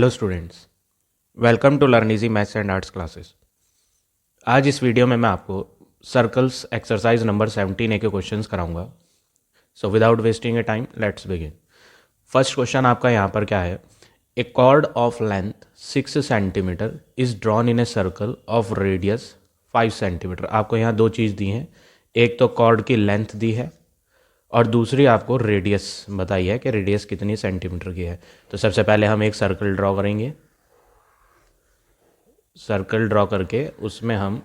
Hello students, welcome to learn easy maths and arts classes. आज इस video में मैं आपको सर्कल्स एक्सरसाइज नंबर 17A के क्वेश्चंस कराऊंगा। So without wasting a time let's begin. First question आपका यहाँ पर क्या है? A chord of length 6 centimetre is drawn in a circle of radius 5 centimetre. आपको यहाँ दो चीज़ दी हैं, एक तो कॉर्ड की लेंथ दी है और दूसरी आपको रेडियस बताई है कि रेडियस कितनी सेंटीमीटर की है। तो सबसे पहले हम एक सर्कल ड्रॉ करेंगे। सर्कल ड्रॉ करके उसमें हम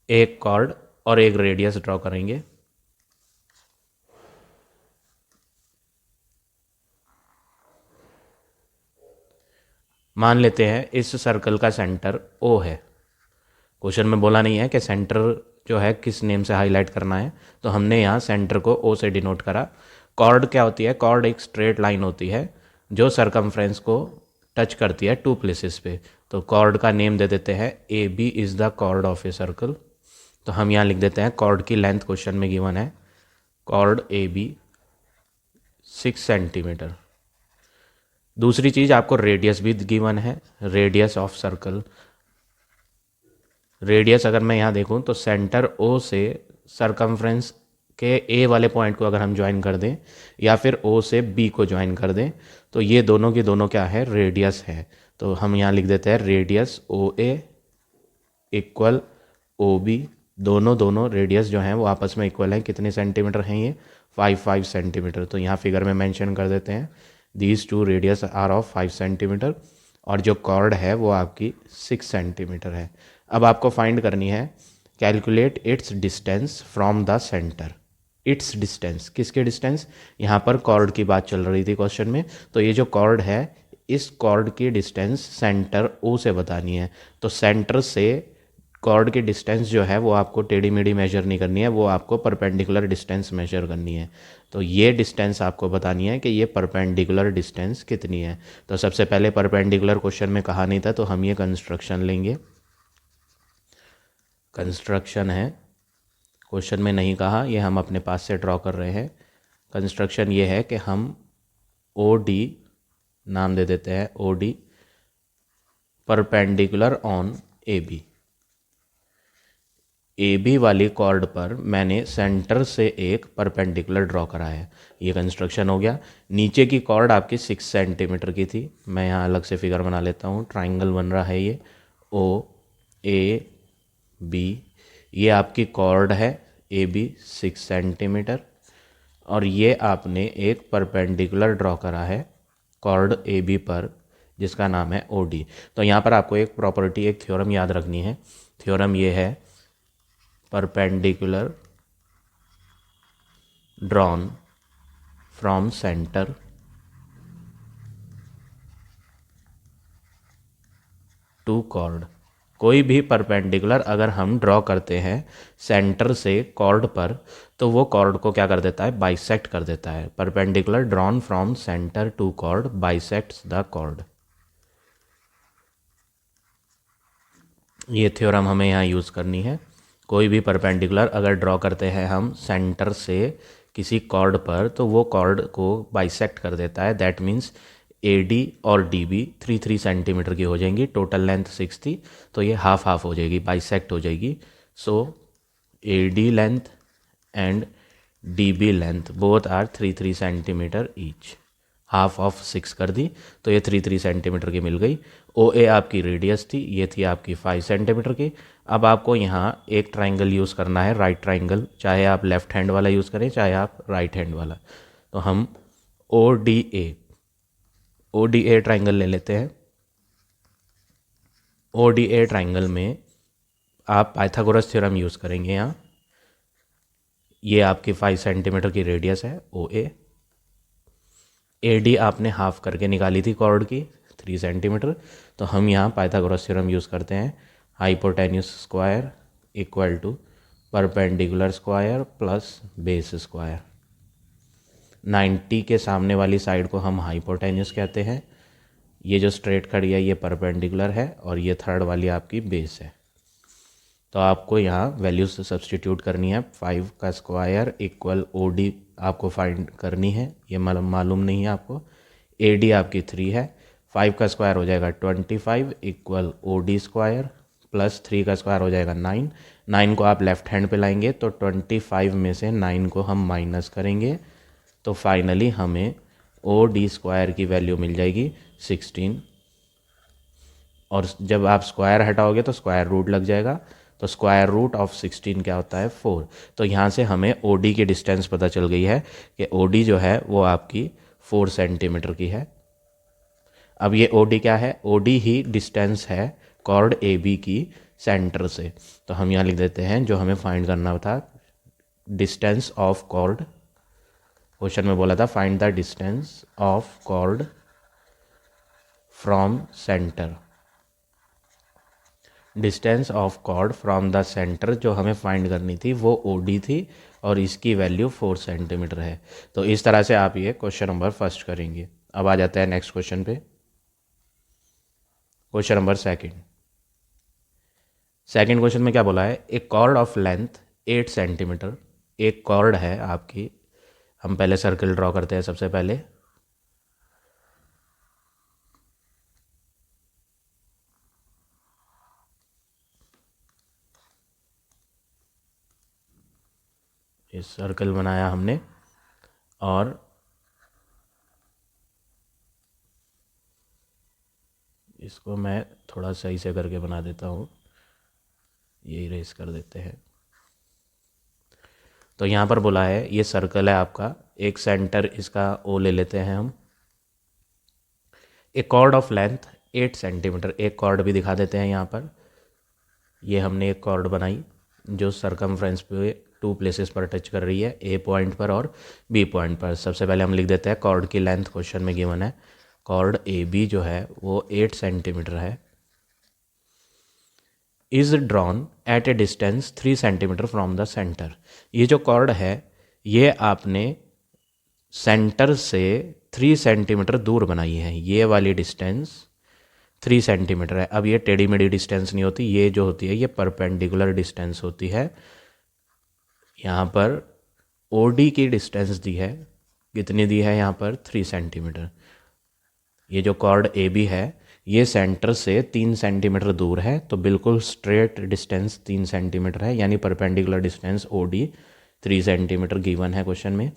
एक कॉर्ड और एक रेडियस ड्रॉ करेंगे। मान लेते हैं इस सर्कल का सेंटर O है। क्वेश्चन में बोला नहीं है कि सेंटर जो है किस नेम से हाईलाइट करना है, तो हमने यहाँ सेंटर को O से डिनोट करा। कॉर्ड क्या होती है? कॉर्ड एक स्ट्रेट लाइन होती है जो सरकमफ्रेंस को टच करती है टू प्लेसेस पे। तो कॉर्ड का नेम दे देते हैं AB is the chord of a circle. तो हम यहाँ लिख देते हैं कॉर्ड की लेंथ क्वेश्चन में गिवन है, कॉर्ड AB 6 सेंटीमीटर। दूसरी चीज़ आपको रेडियस भी गिवन है, रेडियस ऑफ सर्कल। रेडियस अगर मैं यहाँ देखूँ तो सेंटर O से सरकमफ्रेंस के A वाले पॉइंट को अगर हम ज्वाइन कर दें या फिर O से B को ज्वाइन कर दें तो ये दोनों की दोनों क्या है? रेडियस है। तो हम यहाँ लिख देते हैं रेडियस OA इक्वल OB। दोनों रेडियस जो हैं वो आपस में इक्वल हैं। कितने सेंटीमीटर हैं ये? 5 सेंटीमीटर। तो यहाँ फिगर में मेंशन कर देते हैं these two radius are of 5 centimetre और जो कॉर्ड है वो आपकी 6 सेंटीमीटर है। अब आपको फाइंड करनी है calculate its distance from the centre. It's distance, किसके डिस्टेंस? यहाँ पर कॉर्ड की बात चल रही थी क्वेश्चन में। तो ये जो कॉर्ड है इस कॉर्ड की डिस्टेंस सेंटर O से बतानी है। तो सेंटर से कॉर्ड की डिस्टेंस जो है वो आपको टेढ़ी मेढ़ी मेजर नहीं करनी है, वो आपको परपेंडिकुलर डिस्टेंस मेजर करनी है। तो ये डिस्टेंस आपको बतानी है कि ये परपेंडिकुलर डिस्टेंस कितनी है। तो सबसे पहले परपेंडिकुलर क्वेश्चन में कहा नहीं था तो हम ये कंस्ट्रक्शन लेंगे। कंस्ट्रक्शन है, क्वेश्चन में नहीं कहा, ये हम अपने पास से ड्रॉ कर रहे हैं। कंस्ट्रक्शन ये है कि हम OD नाम दे देते हैं, OD perpendicular on AB। AB वाली कॉर्ड पर मैंने सेंटर से एक परपेंडिकुलर ड्रॉ करा है। ये कंस्ट्रक्शन हो गया। नीचे की कॉर्ड आपकी 6 सेंटीमीटर की थी। मैं यहाँ अलग से फिगर बना लेता हूँ। ट्राइंगल बन रहा है ये OAB। ये आपकी कॉर्ड है AB 6 सेंटीमीटर और ये आपने एक परपेंडिकुलर ड्रॉ करा है कॉर्ड AB पर जिसका नाम है OD। तो यहाँ पर आपको एक प्रॉपर्टी, एक थ्योरम याद रखनी है। थ्योरम ये है perpendicular drawn from center to chord। कोई भी परपेंडिकुलर अगर हम ड्रॉ करते हैं सेंटर से कॉर्ड पर तो वो कॉर्ड को क्या कर देता है? बाइसेक्ट कर देता है। Perpendicular drawn from centre to chord bisects the chord. ये थ्योरम हमें यहाँ यूज़ करनी है। कोई भी परपेंडिकुलर अगर ड्रॉ करते हैं हम सेंटर से किसी कॉर्ड पर तो वो कॉर्ड को बाइसेक्ट कर देता है। दैट मीन्स AD और DB 3 सेंटीमीटर की हो जाएंगी। टोटल लेंथ 6 थी तो ये हाफ हाफ हो जाएगी, बाइसेक्ट हो जाएगी। So AD length and DB length both are 3 centimetre each. Half of 6 कर दी तो ये 3 सेंटीमीटर की मिल गई। OA आपकी रेडियस थी, ये थी आपकी 5 सेंटीमीटर की। अब आपको यहाँ एक ट्राइंगल यूज़ करना है, राइट ट्राइंगल। चाहे आप लेफ्ट हैंड वाला यूज़ करें चाहे आप राइट हैंड वाला। तो हम ODA ट्राइंगल ले लेते हैं। ODA ट्राइंगल में आप पाइथागोरस थ्योरम यूज़ करेंगे। यहाँ ये आपकी 5 सेंटीमीटर की रेडियस है OA। AD आपने हाफ करके निकाली थी कॉर्ड की 3 सेंटीमीटर। तो हम यहाँ पाइथागोरस थ्योरम यूज़ करते हैं। Hypotenuse square equal to perpendicular square plus base square. 90 के सामने वाली साइड को हम हाइपोटेन्यूस कहते हैं। ये जो स्ट्रेट खड़ी है ये परपेंडिकुलर है और ये थर्ड वाली आपकी बेस है। तो आपको यहाँ वैल्यूज सब्सटीट्यूट करनी है। 5 का स्क्वायर इक्वल OD आपको फाइंड करनी है, ये मालूम नहीं है आपको। AD आपकी 3 है, 5 का स्क्वायर हो जाएगा 25 equal O D square plus 3 का स्क्वायर हो जाएगा 9। 9 को आप लेफ्ट हैंड पे लाएंगे तो 25 में से 9 को हम माइनस करेंगे तो फाइनली हमें ओ डी स्क्वायर की वैल्यू मिल जाएगी 16। और जब आप स्क्वायर हटाओगे तो स्क्वायर रूट लग जाएगा, तो स्क्वायर रूट ऑफ 16 क्या होता है 4। तो यहाँ से हमें ओ डी की डिस्टेंस पता चल गई है कि ओ डी जो है वो आपकी 4 सेंटीमीटर की है। अब ये ओ डी क्या है, ओ डी ही डिस्टेंस है कॉर्ड ए बी की सेंटर से। तो हम यहाँ लिख देते हैं जो हमें फाइंड करना था, डिस्टेंस ऑफ कॉर्ड। क्वेश्चन में बोला था find the distance of chord from centre. Distance of chord from the centre जो हमें फाइंड करनी थी वो ओ डी थी और इसकी वैल्यू 4 सेंटीमीटर है। तो इस तरह से आप ये क्वेश्चन नंबर फर्स्ट करेंगे। अब आ जाते हैं नेक्स्ट क्वेश्चन पे। क्वेश्चन नंबर सेकंड क्वेश्चन में क्या बोला है, एक कॉर्ड ऑफ लेंथ 8 सेंटीमीटर। एक कॉर्ड है आपकी, हम पहले सर्कल ड्रॉ करते हैं सबसे पहले। इस सर्कल बनाया हमने और इसको मैं थोड़ा सही से करके बना देता हूँ, ये इरेज कर देते हैं। तो यहाँ पर बोला है ये सर्कल है आपका, एक सेंटर इसका ओ ले लेते हैं हम। एक कॉर्ड ऑफ लेंथ 8 सेंटीमीटर, एक कॉर्ड भी दिखा देते हैं यहाँ पर। ये हमने एक कॉर्ड बनाई जो सरकमफ्रेंस पे 2 प्लेसेस पर टच कर रही है, ए पॉइंट पर और बी पॉइंट पर। सबसे पहले हम लिख देते हैं कॉर्ड की लेंथ, क्वेश्चन में गिवन है कॉर्ड ए बी जो है वो 8 सेंटीमीटर है। Is drawn at a distance 3 centimetre from the centre. ये जो कॉर्ड है ये आपने सेंटर से 3 सेंटीमीटर दूर बनाई है। ये वाली डिस्टेंस 3 सेंटीमीटर है। अब ये टेढ़ी मेढ़ी डिस्टेंस नहीं होती, ये जो होती है ये परपेंडिकुलर डिस्टेंस होती है। यहाँ पर ओ डी की डिस्टेंस दी है, कितनी दी है यहाँ पर 3 सेंटीमीटर। ये जो कॉर्ड ए बी है ये सेंटर से 3 सेंटीमीटर दूर है, तो बिल्कुल स्ट्रेट डिस्टेंस 3 सेंटीमीटर है, यानी perpendicular distance O D 3 centimetre given है क्वेश्चन में।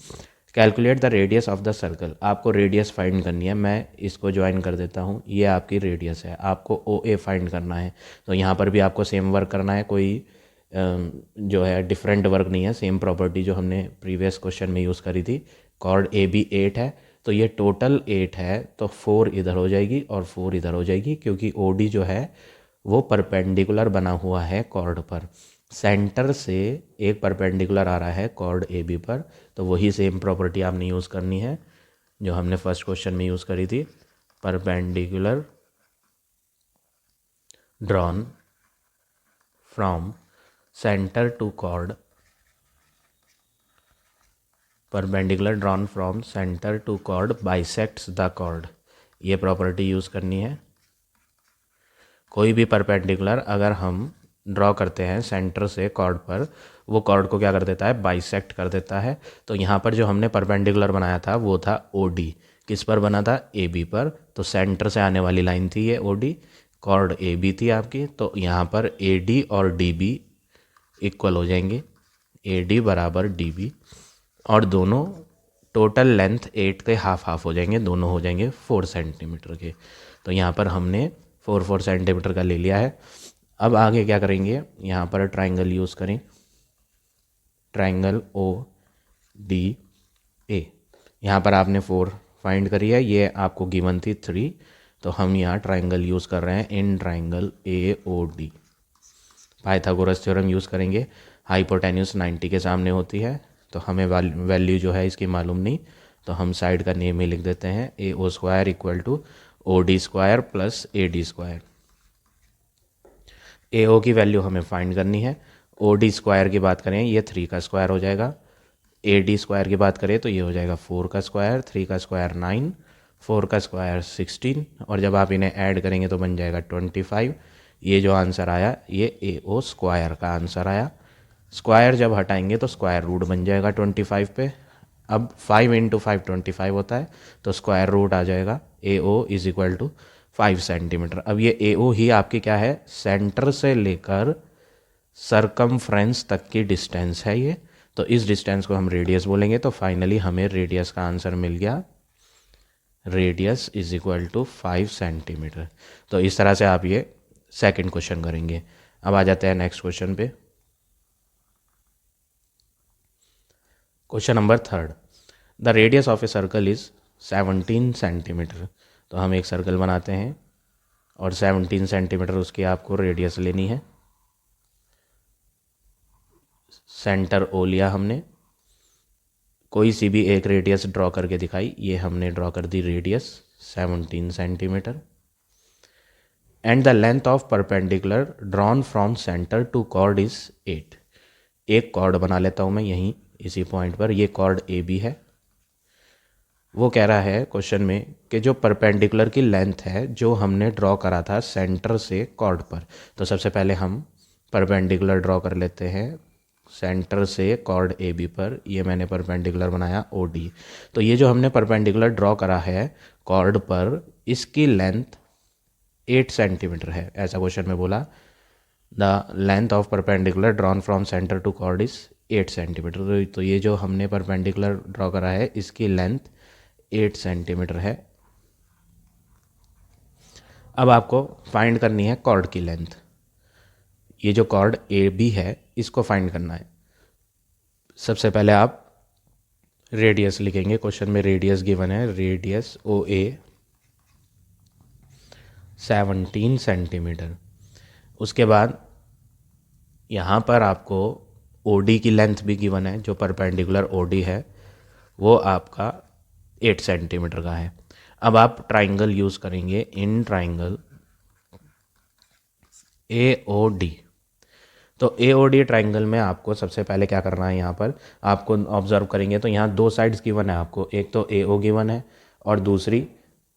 Calculate the radius of the circle, आपको रेडियस फाइंड करनी है। मैं इसको ज्वाइन कर देता हूँ, ये आपकी रेडियस है, आपको ओ ए फाइंड करना है। तो यहाँ पर भी आपको सेम वर्क करना है, कोई जो है डिफरेंट वर्क नहीं है, सेम प्रॉपर्टी जो हमने प्रीवियस क्वेश्चन में यूज़ करी थी। कॉर्ड ए बी 8 है तो ये टोटल 8 है, तो 4 इधर हो जाएगी और 4 इधर हो जाएगी, क्योंकि ओ डी जो है वो परपेंडिकुलर बना हुआ है कॉर्ड पर। सेंटर से एक परपेंडिकुलर आ रहा है कॉर्ड ए बी पर, तो वही सेम प्रॉपर्टी आपने यूज़ करनी है जो हमने फर्स्ट क्वेश्चन में यूज़ करी थी। Perpendicular drawn from centre to chord, perpendicular drawn from centre to chord bisects the chord, ये प्रॉपर्टी यूज़ करनी है। कोई भी परपेंडिकुलर अगर हम ड्रॉ करते हैं सेंटर से कॉर्ड पर, वो कॉर्ड को क्या कर देता है, बाइसेक्ट कर देता है। तो यहाँ पर जो हमने परपेंडिकुलर बनाया था वो था ओ डी, किस पर बना था, ए बी पर। तो सेंटर से आने वाली लाइन थी ये O D, chord A B थी आपकी, तो यहाँ पर ए डी और डी बी इक्वल हो जाएंगे, ए डी बराबर डी बी, और दोनों टोटल लेंथ 8 के हाफ हाफ हो जाएंगे, दोनों हो जाएंगे 4 सेंटीमीटर के। तो यहाँ पर हमने 4 सेंटीमीटर का ले लिया है। अब आगे क्या करेंगे, यहाँ पर ट्राइंगल यूज़ करें, ट्राइंगल ओ डी ए। यहाँ पर आपने 4 फाइंड करी है, ये आपको गिवन थी 3, तो हम यहाँ ट्राइंगल यूज़ कर रहे हैं in triangle A O D. Pythagoras theorem use करेंगे, हाइपोटेन्यूस 90 के सामने होती है, तो हमें वैल्यू जो है इसकी मालूम नहीं, तो हम साइड का नेम ही लिख देते हैं, A O square equal to O D square plus A D square. A O की वैल्यू हमें फाइंड करनी है। ओ डी स्क्वायर की बात करें ये 3 का स्क्वायर हो जाएगा, ए डी स्क्वायर की बात करें तो ये हो जाएगा 4 का स्क्वायर, 3 का स्क्वायर 9, 4 का स्क्वायर 16, और जब आप इन्हें ऐड करेंगे तो बन जाएगा 25। ये जो आंसर आया ये ए ओ स्क्वायर का आंसर आया। स्क्वायर जब हटाएंगे तो स्क्वायर रूट बन जाएगा 25 पे। अब 5 × 5 25 होता है, तो स्क्वायर रूट आ जाएगा A O is equal to 5 centimetre. अब ये ए ओ ही आपकी क्या है, सेंटर से लेकर सरकमफ्रेंस तक की डिस्टेंस है ये। तो इस डिस्टेंस को हम रेडियस बोलेंगे। तो फाइनली हमें रेडियस का आंसर मिल गया, radius is equal to 5 centimetre. तो इस तरह से आप ये सेकंड क्वेश्चन करेंगे। अब आ जाते हैं नेक्स्ट क्वेश्चन पे। Question number third, the radius of a circle is 17 centimetre. तो हम एक सर्कल बनाते हैं और 17 सेंटीमीटर उसकी आपको रेडियस लेनी है। सेंटर ओ लिया हमने, कोई सी भी एक रेडियस ड्रॉ करके दिखाई, ये हमने ड्रॉ कर दी radius 17 centimetre. And the length of perpendicular drawn from centre to chord is 8। एक कॉर्ड बना लेता हूँ मैं यहीं इसी पॉइंट पर, ये कॉर्ड ए बी है। वो कह रहा है क्वेश्चन में कि जो परपेंडिकुलर की लेंथ है जो हमने ड्रॉ करा था सेंटर से कॉर्ड पर। तो सबसे पहले हम परपेंडिकुलर ड्रॉ कर लेते हैं सेंटर से कॉर्ड ए बी पर। ये मैंने परपेंडिकुलर बनाया ओ डी। तो ये जो हमने परपेंडिकुलर ड्रॉ करा है कॉर्ड पर, इसकी लेंथ 8 सेंटीमीटर है, ऐसा क्वेश्चन में बोला। The length of perpendicular drawn from centre to chord is 8 centimetre. तो ये जो हमने परपेंडिकुलर ड्रॉ करा है इसकी लेंथ 8 सेंटीमीटर है। अब आपको फाइंड करनी है कॉर्ड की लेंथ। ये जो कॉर्ड ए बी है इसको फाइंड करना है। सबसे पहले आप रेडियस लिखेंगे, क्वेश्चन में रेडियस गिवन है, रेडियस ओ ए 17 सेंटीमीटर। उसके बाद यहाँ पर आपको ओ डी की लेंथ भी गिवन है, जो परपेंडिकुलर ओ डी है वो आपका 8 सेंटीमीटर का है। अब आप ट्राइंगल यूज़ करेंगे, इन ट्राइंगल ए ओ डी। तो ए ओ डी ट्राइंगल में आपको सबसे पहले क्या करना है, यहाँ पर आपको ऑब्जर्व करेंगे तो यहाँ दो साइड्स गिवन है आपको, एक तो ए ओ गिवन है और दूसरी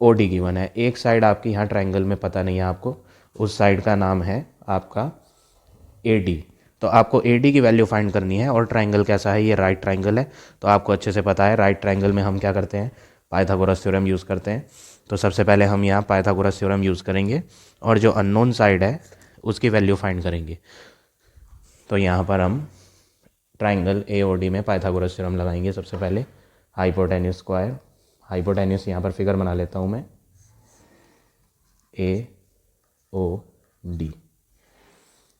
ओ डी गिवन है। एक साइड आपकी यहाँ ट्राइंगल में पता नहीं है आपको, उस साइड का नाम है आपका ए डी। तो आपको ए डी की वैल्यू फाइंड करनी है। और ट्राइंगल कैसा है, ये राइट ट्राइंगल है। तो आपको अच्छे से पता है राइट ट्राइंगल में हम क्या करते हैं, पाइथागोरस थ्योरम यूज़ करते हैं। तो सबसे पहले हम यहाँ पाइथागोरस थ्योरम यूज़ करेंगे और जो अननोन साइड है उसकी वैल्यू फाइंड करेंगे। तो यहाँ पर हम ट्राइंगल ए ओ डी में पाइथागोरस थ्योरम लगाएंगे। सबसे पहले हाइपोटेन्यूस स्क्वायर, हाइपोटेन्यूस यहाँ पर फिगर बना लेता हूँ मैं, ए ओ डी।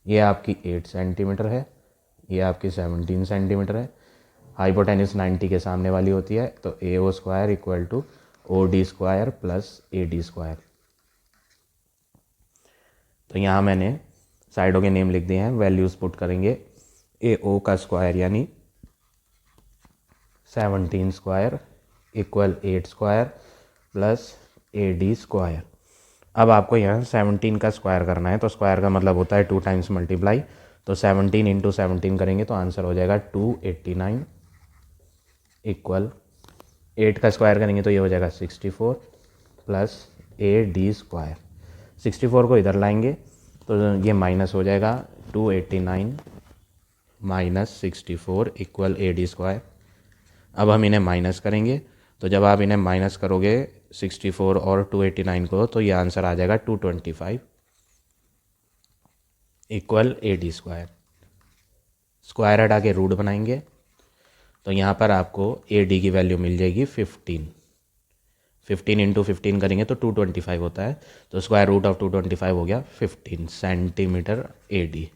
ये आपकी 8 सेंटीमीटर है, ये आपकी 17 सेंटीमीटर है। हाइपोटेन्यूस 90 के सामने वाली होती है। तो A O square equal to O D square plus A D square. तो यहाँ मैंने साइडों के नेम लिख दिए हैं, वैल्यूज़ पुट करेंगे। ए ओ का स्क्वायर यानी 17 square equal 8 square plus A D square. अब आपको यहाँ 17 का स्क्वायर करना है। तो स्क्वायर का मतलब होता है 2 टाइम्स मल्टीप्लाई। तो 17 इंटू 17 करेंगे तो आंसर हो जाएगा 289 इक्वल 8 का स्क्वायर करेंगे तो ये हो जाएगा 64 प्लस ए डी स्क्वायर। 64 को इधर लाएंगे तो ये माइनस हो जाएगा, 289 माइनस 64 इक्वल ए डी स्क्वायर। अब हम इन्हें माइनस करेंगे। तो जब आप इन्हें माइनस करोगे 64 और 289 को, तो ये आंसर आ जाएगा 225 इक्वल ए डी स्क्वायर। स्क्वायर हटा के रूट बनाएंगे तो यहाँ पर आपको ए डी की वैल्यू मिल जाएगी 15। 15 इंटू 15 करेंगे तो 225 होता है। तो स्क्वायर रूट ऑफ 225 हो गया 15 सेंटीमीटर ए डी।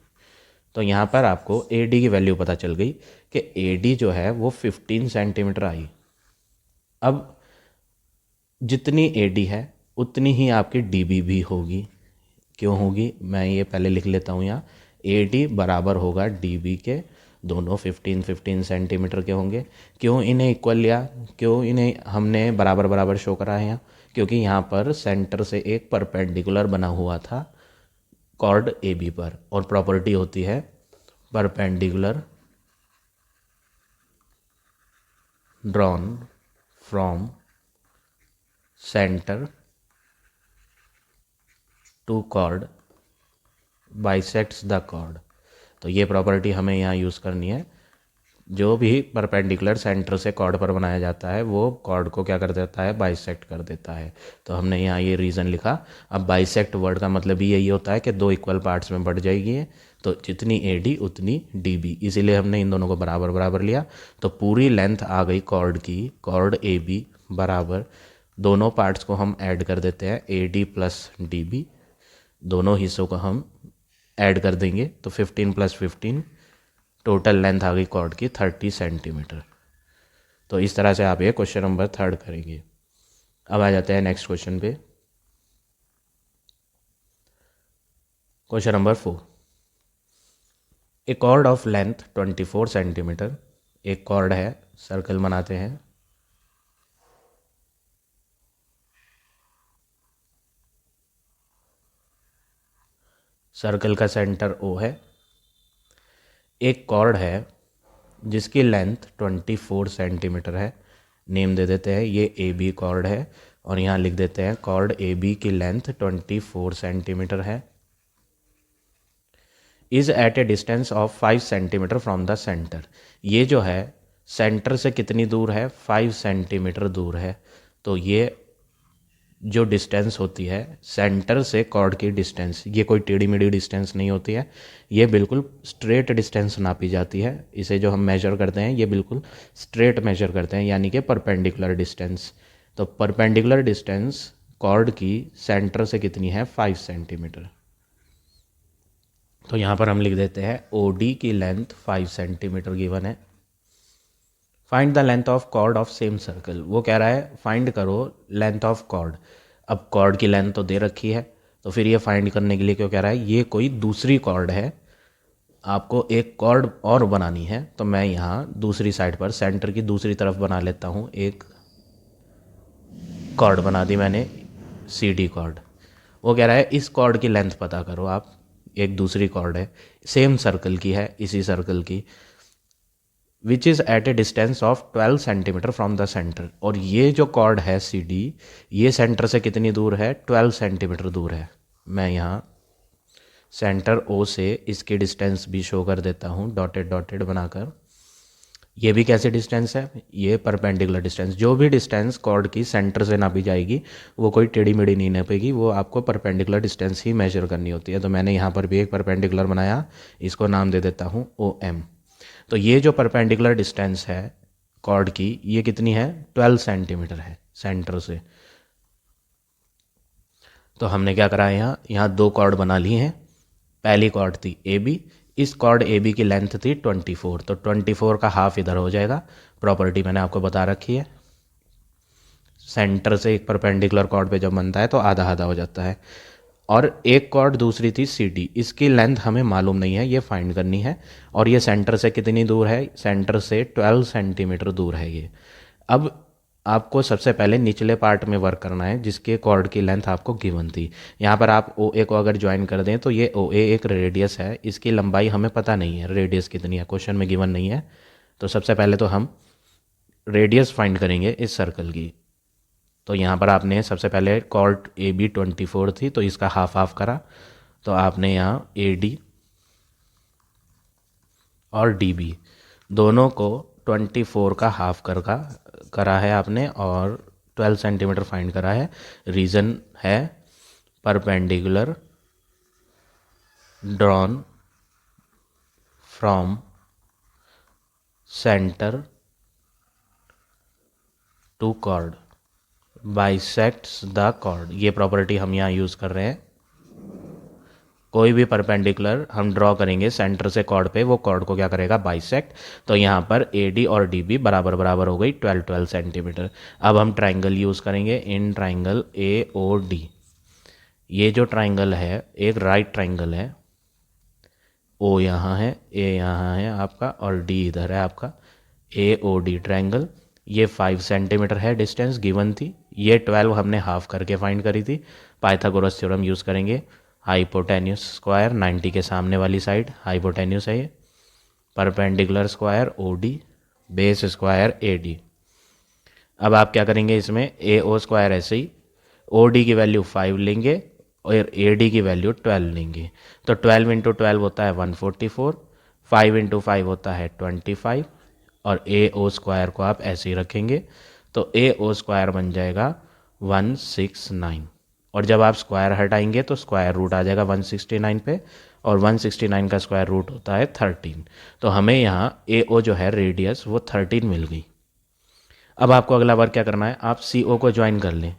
तो यहाँ पर आपको ए डी की वैल्यू पता चल गई कि ए डी जो है वो 15 सेंटीमीटर आई। अब जितनी ए डी है उतनी ही आपकी डी बी भी होगी। क्यों होगी, मैं ये पहले लिख लेता हूँ यहाँ। ए डी बराबर होगा डी बी के, दोनों 15 सेंटीमीटर के होंगे। क्यों इन्हें इक्वल लिया, क्यों इन्हें हमने बराबर बराबर शो करा है यहाँ, क्योंकि यहाँ पर सेंटर से एक परपेंडिकुलर बना हुआ था कॉर्ड ए बी पर, और प्रॉपर्टी होती है perpendicular drawn from centre to chord bisects the chord. तो ये प्रॉपर्टी हमें यहाँ यूज़ करनी है। जो भी परपेंडिकुलर सेंटर से कॉर्ड पर बनाया जाता है वो कॉर्ड को क्या कर देता है, बाइसेक्ट कर देता है। तो हमने यहाँ ये रीज़न लिखा। अब बाइसेक्ट वर्ड का मतलब भी यही होता है कि दो इक्वल पार्ट्स में बढ़ जाएगी है, तो जितनी ए डी उतनी डी बी, इसीलिए हमने इन दोनों को बराबर बराबर लिया। तो पूरी लेंथ आ गई कॉर्ड की, कॉर्ड ए बी बराबर, दोनों पार्ट्स को हम ऐड कर देते हैं, A D plus D B, दोनों हिस्सों को हम ऐड कर देंगे तो 15 + 15, टोटल लेंथ आ गई कॉर्ड की 30 सेंटीमीटर। तो इस तरह से आप ये क्वेश्चन नंबर 3 करेंगे। अब आ जाते हैं नेक्स्ट क्वेश्चन पे। Question number 4, a chord of length 24 centimetre, एक कॉर्ड है, सर्कल बनाते हैं। सर्कल का सेंटर ओ है। एक कॉर्ड है जिसकी लेंथ 24 सेंटीमीटर है, नेम दे देते हैं, ये ए बी कॉर्ड है, और यहाँ लिख देते हैं कॉर्ड ए बी की लेंथ 24 सेंटीमीटर है। Is at a distance of 5 centimetre from the centre, ये जो है सेंटर से कितनी दूर है, 5 सेंटीमीटर दूर है। तो ये जो डिस्टेंस होती है सेंटर से कॉर्ड की डिस्टेंस, ये कोई टेढ़ी मेढ़ी डिस्टेंस नहीं होती है, ये बिल्कुल स्ट्रेट डिस्टेंस नापी जाती है। इसे जो हम मेजर करते हैं ये बिल्कुल स्ट्रेट मेजर करते हैं, यानी कि परपेंडिकुलर डिस्टेंस। तो परपेंडिकुलर डिस्टेंस कॉर्ड की सेंटर से कितनी है, 5 सेंटीमीटर। तो यहाँ पर हम लिख देते हैं ओ डी की लेंथ 5 सेंटीमीटर गिवन है। Find the length of chord of same circle, वो कह रहा है फाइंड करो लेंथ ऑफ कॉर्ड। अब कॉर्ड की लेंथ तो दे रखी है, तो फिर ये फाइंड करने के लिए क्यों कह रहा है, ये कोई दूसरी कॉर्ड है, आपको एक कॉर्ड और बनानी है। तो मैं यहाँ दूसरी साइड पर सेंटर की दूसरी तरफ बना लेता हूँ, एक कॉर्ड बना दी मैंने, सी डी कॉर्ड। वो कह रहा है इस कॉर्ड की लेंथ पता करो आप, एक दूसरी कॉर्ड है, सेम सर्कल की है, इसी सर्कल की, which is at a distance of 12 centimetre from the centre. और ये जो कॉर्ड है सी डी, ये सेंटर से कितनी दूर है, 12 सेंटीमीटर दूर है। मैं यहाँ सेंटर ओ से इसकी डिस्टेंस भी शो कर देता हूँ डॉटेड डॉटेड बनाकर। ये भी कैसे डिस्टेंस है, ये परपेंडिकुलर डिस्टेंस। जो भी डिस्टेंस कॉर्ड की सेंटर से नापी जाएगी वो कोई टेढ़ी मेढ़ी नहीं नापेगी, वो आपको परपेंडिकुलर डिस्टेंस ही मेजर करनी होती है। तो मैंने यहाँ पर भी एक परपेंडिकुलर बनाया, इसको नाम दे देता हूँ ओ एम। तो ये जो परपेंडिकुलर डिस्टेंस है कॉर्ड की, ये कितनी है, 12 सेंटीमीटर है सेंटर से। तो हमने क्या करा है, यहाँ दो कॉर्ड बना ली हैं। पहली कॉर्ड थी ए बी, इस कॉर्ड ए बी की लेंथ थी 24, तो 24 का हाफ इधर हो जाएगा, प्रॉपर्टी मैंने आपको बता रखी है। सेंटर से एक परपेंडिकुलर कॉर्ड पे जब बनता है तो आधा आधा हो जाता है। और एक कॉर्ड दूसरी थी सी डी, इसकी लेंथ हमें मालूम नहीं है, ये फाइंड करनी है। और ये सेंटर से कितनी दूर है, सेंटर से 12 सेंटीमीटर दूर है ये। अब आपको सबसे पहले निचले पार्ट में वर्क करना है जिसके कॉर्ड की लेंथ आपको गिवन थी। यहाँ पर आप ओ ए को अगर ज्वाइन कर दें तो ये ओ ए एक रेडियस है, इसकी लंबाई हमें पता नहीं है, रेडियस कितनी है क्वेश्चन में गिवन नहीं है। तो सबसे पहले तो हम रेडियस फाइंड करेंगे इस सर्कल की। तो यहाँ पर आपने सबसे पहले कॉर्ड ए बी 24 थी, तो इसका हाफ हाफ करा, तो आपने यहाँ ए डी और डी बी दोनों को 24 का हाफ करा है आपने, और 12 सेंटीमीटर फाइंड करा है। रीज़न है perpendicular drawn from centre to chord bisects the chord. ये प्रॉपर्टी हम यहाँ यूज़ कर रहे हैं। कोई भी परपेंडिकुलर हम ड्रॉ करेंगे सेंटर से कॉर्ड पे, वो कॉर्ड को क्या करेगा, बाइसेक्ट। तो यहाँ पर ए डी और डी बी बराबर बराबर हो गई 12 सेंटीमीटर। अब हम ट्राइंगल यूज़ करेंगे, इन ट्राइंगल ए ओ डी। ये जो ट्राइंगल है एक राइट ट्राइंगल है, ओ यहाँ है, ए यहाँ है आपका, और डी इधर है आपका, ए ओ डी ट्राइंगल। ये 5 सेंटीमीटर है डिस्टेंस गिवन थी, ये 12 हमने हाफ करके फाइंड करी थी। पाइथागोरस थ्योरम यूज़ करेंगे, हाइपोटेन्यूस स्क्वायर 90 के सामने वाली साइड हाइपोटेन्यूस है ये, perpendicular square O D, base square A D. अब आप क्या करेंगे, इसमें ए ओ स्क्वायर ऐसे ही, ओ डी की वैल्यू 5 लेंगे और ए डी की वैल्यू 12 लेंगे। तो 12 × 12 होता है 144, 5 × 5 होता है 25, और ए ओ स्क्वायर को आप ऐसे ही रखेंगे, तो ए ओ स्क्वायर बन जाएगा 169। और जब आप स्क्वायर हटाएंगे तो स्क्वायर रूट आ जाएगा 169 पे, और 169 का स्क्वायर रूट होता है 13। तो हमें यहाँ ए ओ जो है रेडियस वो 13 मिल गई। अब आपको अगला वर्क क्या करना है, आप सी ओ को ज्वाइन कर लें।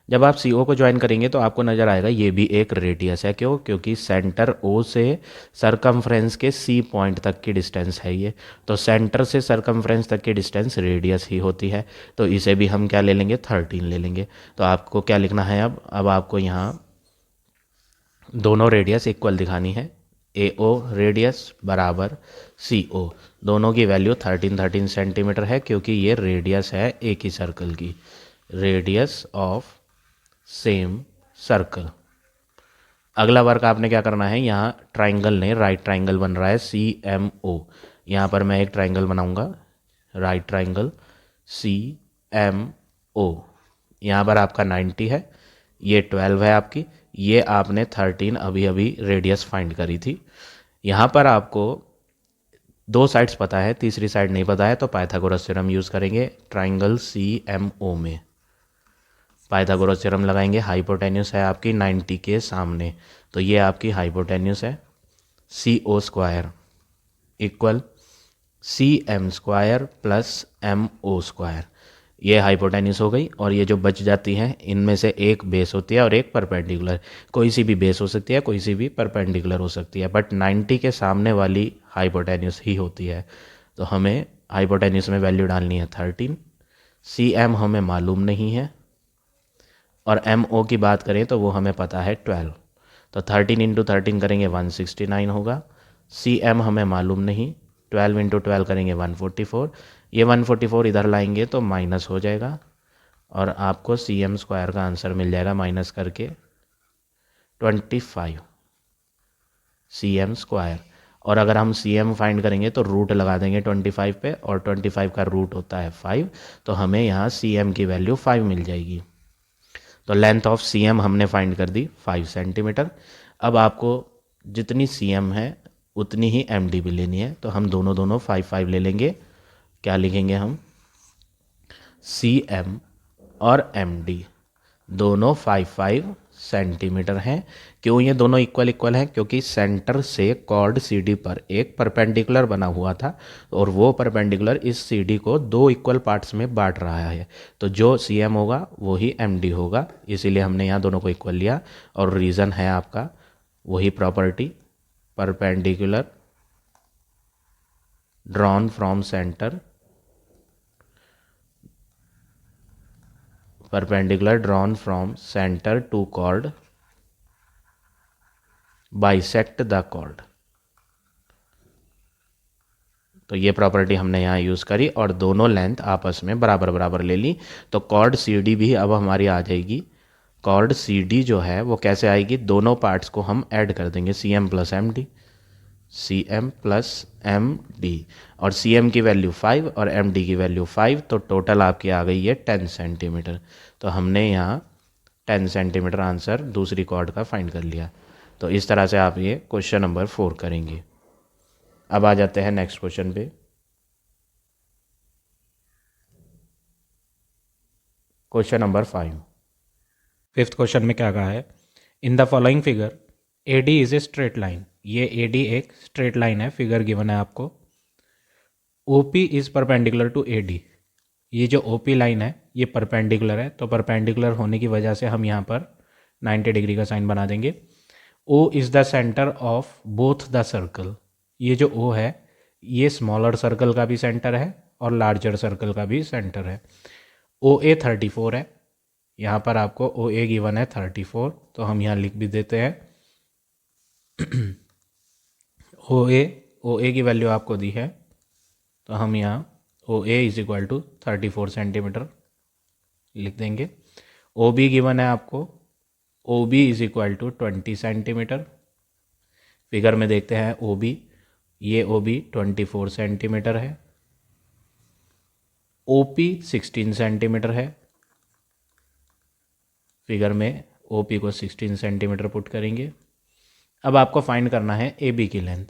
जब आप सी ओ को ज्वाइन करेंगे तो आपको नज़र आएगा ये भी एक रेडियस है। क्यों? क्योंकि सेंटर ओ से सरकमफ्रेंस के सी पॉइंट तक की डिस्टेंस है ये, तो सेंटर से सरकमफ्रेंस तक की डिस्टेंस रेडियस ही होती है। तो इसे भी हम क्या ले लेंगे, 13 ले लेंगे। तो आपको क्या लिखना है अब आपको यहाँ दोनों रेडियस इक्वल दिखानी है। ए ओ रेडियस बराबर सी ओ, दोनों की वैल्यू 13 सेंटीमीटर है, क्योंकि ये रेडियस है एक ही सर्कल की, रेडियस ऑफ सेम सर्कल। अगला वर्क आपने क्या करना है, यहाँ ट्राइंगल ने राइट ट्राइंगल बन रहा है सी एम ओ। यहाँ पर मैं एक ट्राइंगल बनाऊंगा, right triangle C M O. यहाँ पर आपका 90 है, ये 12 है आपकी, ये आपने 13 अभी अभी रेडियस फाइंड करी थी। यहाँ पर आपको दो साइड्स पता है, तीसरी साइड नहीं पता है, तो पाइथागोरस थ्योरम यूज़ करेंगे ट्राइंगल सी एम ओ में। पाइथागोरस थ्योरम लगाएंगे, हाइपोटेन्यूस है आपकी 90 के सामने, तो ये आपकी हाइपोटेन्यूस है C O square equal C M square plus M O square. ये हाइपोटेन्यूस हो गई, और ये जो बच जाती हैं इनमें से एक बेस होती है और एक परपेंडिकुलर। कोई सी भी बेस हो सकती है, कोई सी भी परपेंडिकुलर हो सकती है, बट 90 के सामने वाली हाइपोटेन्यूस ही होती है। तो हमें हाइपोटेन्यूस में वैल्यू डालनी है 13, सी एम हमें मालूम नहीं है, और एम ओ की बात करें तो वो हमें पता है 12। तो 13 इंटू 13 करेंगे 169 होगा। सी एम हमें मालूम नहीं, 12 इंटू 12 करेंगे 144। ये 144 इधर लाएंगे तो माइनस हो जाएगा, और आपको सी एम स्क्वायर का आंसर मिल जाएगा माइनस करके 25 सी एम स्क्वायर। और अगर हम सी एम फाइंड करेंगे तो रूट लगा देंगे 25 पे, और 25 का रूट होता है 5, तो हमें यहाँ सी एम की वैल्यू 5 मिल जाएगी। तो लेंथ ऑफ सी एम हमने फाइंड कर दी 5 सेंटीमीटर। अब आपको जितनी सी एम है उतनी ही एम डी भी लेनी है, तो हम दोनों दोनों 5 ले लेंगे। क्या लिखेंगे हम, सी एम और एम डी दोनों 5 सेंटीमीटर हैं। क्यों ये दोनों इक्वल इक्वल हैं? क्योंकि सेंटर से कॉर्ड सी डी पर एक परपेंडिकुलर बना हुआ था, और वो परपेंडिकुलर इस सी डी को दो इक्वल पार्ट्स में बांट रहा है। तो जो सी एम होगा वो ही एम डी होगा, इसीलिए हमने यहाँ दोनों को इक्वल लिया। और रीज़न है आपका वही property, perpendicular drawn from centre, perpendicular drawn from center to chord bisect the chord। तो ये प्रॉपर्टी हमने यहाँ यूज़ करी, और दोनों लेंथ आपस में बराबर बराबर ले ली। तो कॉर्ड सी डी भी अब हमारी आ जाएगी। कॉर्ड सी डी जो है वो कैसे आएगी, दोनों पार्ट्स को हम ऐड कर देंगे, C M plus M D, C M plus M D. और सी एम की वैल्यू 5 और एम डी की वैल्यू 5, तो टोटल आपकी आ गई है 10 सेंटीमीटर। तो हमने यहाँ 10 सेंटीमीटर आंसर दूसरी कॉर्ड का फाइंड कर लिया। तो इस तरह से आप ये क्वेश्चन नंबर 4 करेंगे। अब आ जाते हैं नेक्स्ट क्वेश्चन पे। क्वेश्चन नंबर 5, फिफ्थ क्वेश्चन में क्या कहा है, in the following figure A D is a straight line. ये ए डी एक स्ट्रेट लाइन है, फिगर गिवन है आपको। O P is perpendicular to A D. ये जो ओ पी लाइन है ये परपेंडिकुलर है, तो परपेंडिकुलर होने की वजह से हम यहाँ पर 90 डिग्री का साइन बना देंगे। O is the centre of both the circle. ये जो ओ है ये स्मॉलर सर्कल का भी सेंटर है और लार्जर सर्कल का भी सेंटर है। ओ ए 34 है, यहाँ पर आपको ओ ए गिवन है 34, तो हम यहाँ लिख भी देते हैं ओ ए की वैल्यू आपको दी है, तो हम यहाँ O A is equal to 34 centimetre लिख देंगे। ओ बी गिवन है आपको, O B is equal to 20 centimetre. Figure में देखते हैं ओ बी, ये ओ बी 24 सेंटीमीटर है। ओ पी 16 सेंटीमीटर है। फिगर में ओ पी को 16 सेंटीमीटर पुट करेंगे। अब आपको फाइंड करना है ए बी की लेंथ।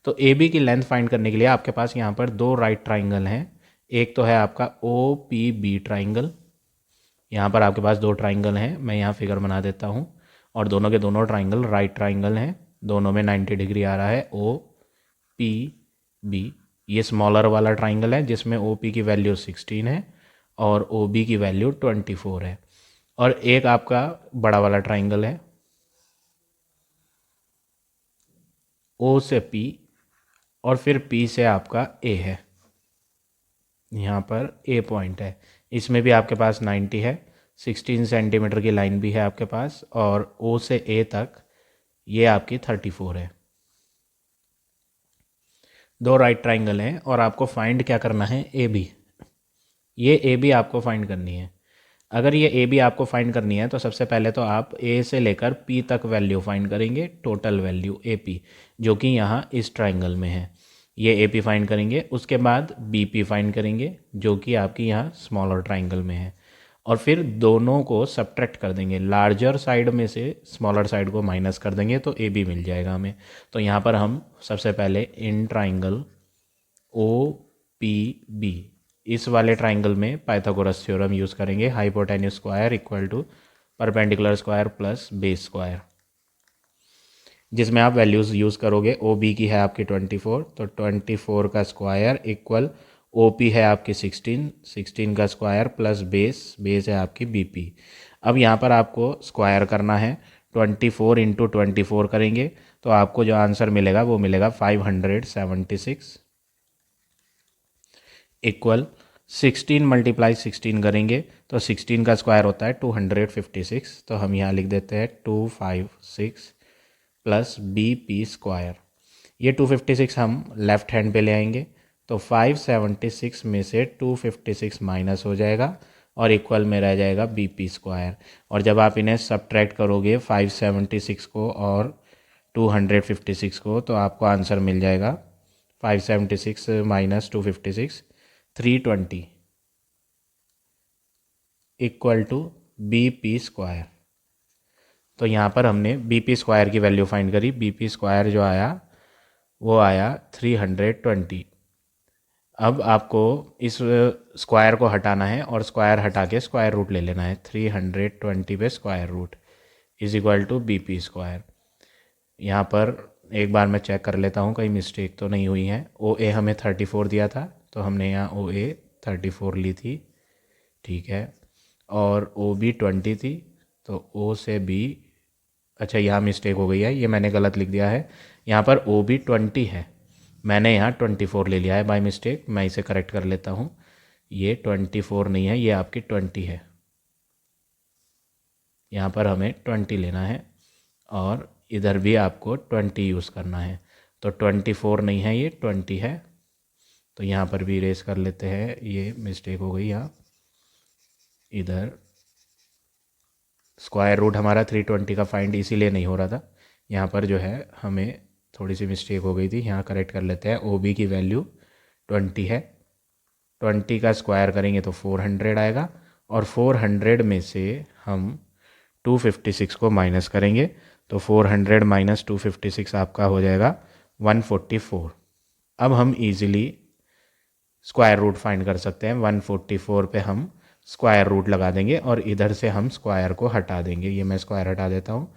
तो ए बी की लेंथ फाइंड करने के लिए आपके पास यहाँ पर दो राइट ट्राइंगल हैं। एक तो है आपका ओ पी बी ट्राइंगल, यहाँ पर आपके पास दो ट्राइंगल हैं, मैं यहाँ फिगर बना देता हूँ, और दोनों के दोनों ट्राइंगल राइट ट्राइंगल हैं, दोनों में 90 डिग्री आ रहा है। ओ पी बी, ये स्मॉलर वाला ट्राइंगल है जिसमें ओ पी की वैल्यू 16 है और ओ बी की वैल्यू 24 है। और एक आपका बड़ा वाला ट्राइंगल है ओ से पी और फिर पी से आपका ए है, यहाँ पर ए पॉइंट है, इसमें भी आपके पास 90 है, 16 सेंटीमीटर की लाइन भी है आपके पास, और ओ से ए तक ये आपकी 34 है। दो राइट ट्राइंगल हैं और आपको फाइंड क्या करना है, ए बी। ये ए बी आपको फाइंड करनी है। अगर ये ए बी आपको फाइंड करनी है तो सबसे पहले तो आप ए से लेकर पी तक वैल्यू फाइंड करेंगे, टोटल वैल्यू ए पी, जो कि यहाँ इस ट्राइंगल में है। ये ए पी फाइंड करेंगे, उसके बाद बी पी फाइंड करेंगे जो कि आपकी यहाँ स्मॉलर ट्राइंगल में है, और फिर दोनों को सब्ट्रैक्ट कर देंगे, लार्जर साइड में से स्मॉलर साइड को माइनस कर देंगे तो ए बी मिल जाएगा हमें। तो यहाँ पर हम सबसे पहले in triangle O P B, इस वाले ट्राइंगल में पाइथागोरस थ्योरम यूज़ करेंगे, hypotenuse square equal to perpendicular square plus base square, जिसमें आप वैल्यूज़ यूज़ करोगे। ओ बी की है आपकी 24, तो 24 का स्क्वायर इक्वल ओ पी है आपकी 16, 16 का स्क्वायर प्लस बेस, बेस है आपकी बी पी। अब यहाँ पर आपको स्क्वायर करना है, 24 इंटू 24 करेंगे तो आपको जो आंसर मिलेगा वो मिलेगा 576 इक्वल 16 मल्टीप्लाई 16 करेंगे तो 16 का स्क्वायर होता है 256, तो हम यहाँ लिख देते हैं 256 प्लस बी पी स्क्वायर। ये 256 हम लेफ्ट हैंड पे ले आएंगे तो 576 में से 256 माइनस हो जाएगा और इक्वल में रह जाएगा बी पी स्क्वायर। और जब आप इन्हें सब्ट्रैक्ट करोगे 576 को और 256 को तो आपको आंसर मिल जाएगा 576 minus 256 320 equal to B P square. तो यहाँ पर हमने बी पी स्क्वायर की वैल्यू फाइंड करी, बी पी स्क्वायर जो आया वो आया 320। अब आपको इस स्क्वायर को हटाना है और स्क्वायर हटा के स्क्वायर रूट ले लेना है, 320 पे square root is equal to B P square. यहाँ पर एक बार मैं चेक कर लेता हूँ कहीं मिस्टेक तो नहीं हुई है। ओ ए हमें 34 दिया था तो हमने यहाँ ओ ए 34 ली थी, ठीक है, और ओ बी 20 थी, तो ओ से बी, अच्छा यहाँ मिस्टेक हो गई है, ये मैंने गलत लिख दिया है, यहाँ पर ओ बी 20 है, मैंने यहाँ 24 ले लिया है बाय मिस्टेक, मैं इसे करेक्ट कर लेता हूँ। ये 24 नहीं है, ये आपकी 20 है, यहाँ पर हमें 20 लेना है और इधर भी आपको 20 यूज़ करना है। तो 24 नहीं है, ये 20 है, तो यहाँ पर भी इरेज कर लेते हैं, ये मिस्टेक हो गई यहाँ। इधर स्क्वायर रूट हमारा 320 का फाइंड इसीलिए नहीं हो रहा था, यहाँ पर जो है हमें थोड़ी सी मिस्टेक हो गई थी, यहाँ करेक्ट कर लेते हैं। ओ बी की वैल्यू 20 है, 20 का स्क्वायर करेंगे तो 400 आएगा, और 400 में से हम 256 को माइनस करेंगे तो 400 माइनस 256 आपका हो जाएगा 144। अब हम इजीली स्क्वायर रूट फाइंड कर सकते हैं, 144 पे हम स्क्वायर रूट लगा देंगे और इधर से हम स्क्वायर को हटा देंगे, ये मैं स्क्वायर हटा देता हूँ।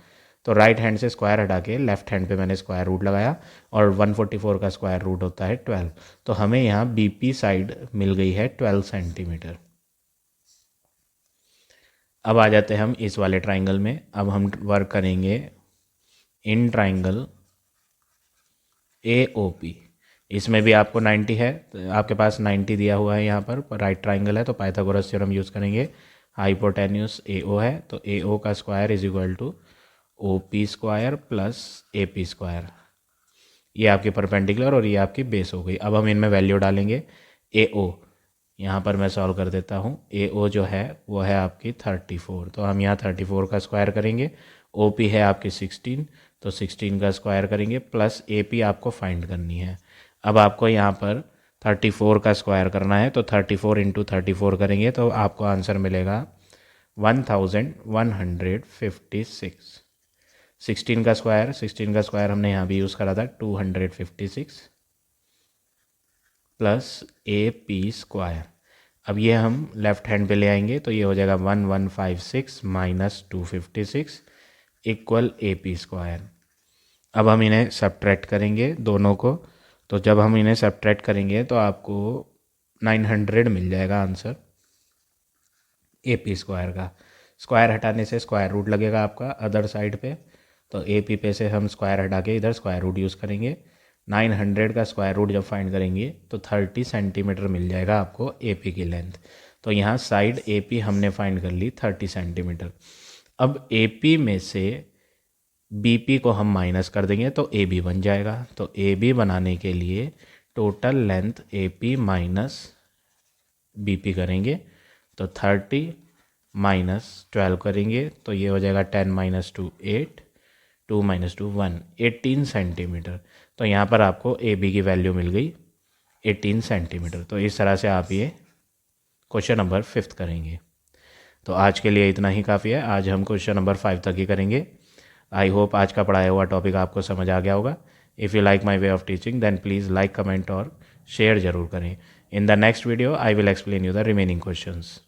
तो राइट हैंड से स्क्वायर हटा के लेफ्ट हैंड पे मैंने स्क्वायर रूट लगाया और 144 का स्क्वायर रूट होता है 12, तो हमें यहाँ बी पी साइड मिल गई है 12 सेंटीमीटर। अब आ जाते हैं हम इस वाले ट्राइंगल में। अब हम वर्क करेंगे इन ट्राइंगल ए ओ पी, इसमें भी आपको 90 है, तो आपके पास 90 दिया हुआ है, यहाँ पर राइट ट्राइंगल है तो पाइथागोरस थ्योरम यूज़ करेंगे। हाइपोटेन्यूस ए ओ है तो ए ओ का square is equal to O P square plus A P square, ये आपकी परपेंडिकुलर और ये आपकी बेस हो गई। अब हम इनमें वैल्यू डालेंगे। ए ओ यहाँ पर मैं सॉल्व कर देता हूँ, ए ओ जो है वो है आपकी 34, तो हम यहाँ 34 का स्क्वायर करेंगे। ओ पी है आपकी 16, तो 16 का स्क्वायर करेंगे प्लस ए पी आपको फाइंड करनी है। अब आपको यहाँ पर 34 का स्क्वायर करना है तो 34 इंटू 34 करेंगे तो आपको आंसर मिलेगा 1156। 16 का स्क्वायर हमने यहाँ भी यूज़ करा था 256 प्लस ए पी स्क्वायर। अब ये हम लेफ्ट हैंड पे ले आएंगे तो ये हो जाएगा 1156 माइनस 256 इक्वल ए पी स्क्वायर। अब हम इन्हें सब्ट्रैक्ट करेंगे दोनों को, तो जब हम इन्हें सब्ट्रैक्ट करेंगे तो आपको 900 मिल जाएगा आंसर ए पी स्क्वायर का। स्क्वायर हटाने से स्क्वायर रूट लगेगा आपका अदर साइड पे, तो ए पी पे से हम स्क्वायर हटा के इधर स्क्वायर रूट यूज़ करेंगे। 900 का स्क्वायर रूट जब फाइंड करेंगे तो 30 सेंटीमीटर मिल जाएगा आपको ए पी की लेंथ। तो यहाँ साइड ए पी हमने फाइंड कर ली 30 सेंटीमीटर। अब ए पी में से बी पी को हम माइनस कर देंगे तो ए बी बन जाएगा। तो ए बी बनाने के लिए total length A P minus B P करेंगे, तो 30 माइनस 12 करेंगे तो ये हो जाएगा 10 माइनस 2 8, 2 माइनस 2 1, 18 सेंटीमीटर। तो यहाँ पर आपको ए बी की वैल्यू मिल गई 18 सेंटीमीटर। तो इस तरह से आप ये क्वेश्चन नंबर 5 करेंगे। तो आज के लिए इतना ही काफ़ी है। आज हम क्वेश्चन नंबर 5 तक ही करेंगे। आई होप आज का पढ़ाया हुआ टॉपिक आपको समझ आ गया होगा। If you like my way of teaching then please like, comment और शेयर ज़रूर करें। In the next video I will explain you the remaining questions.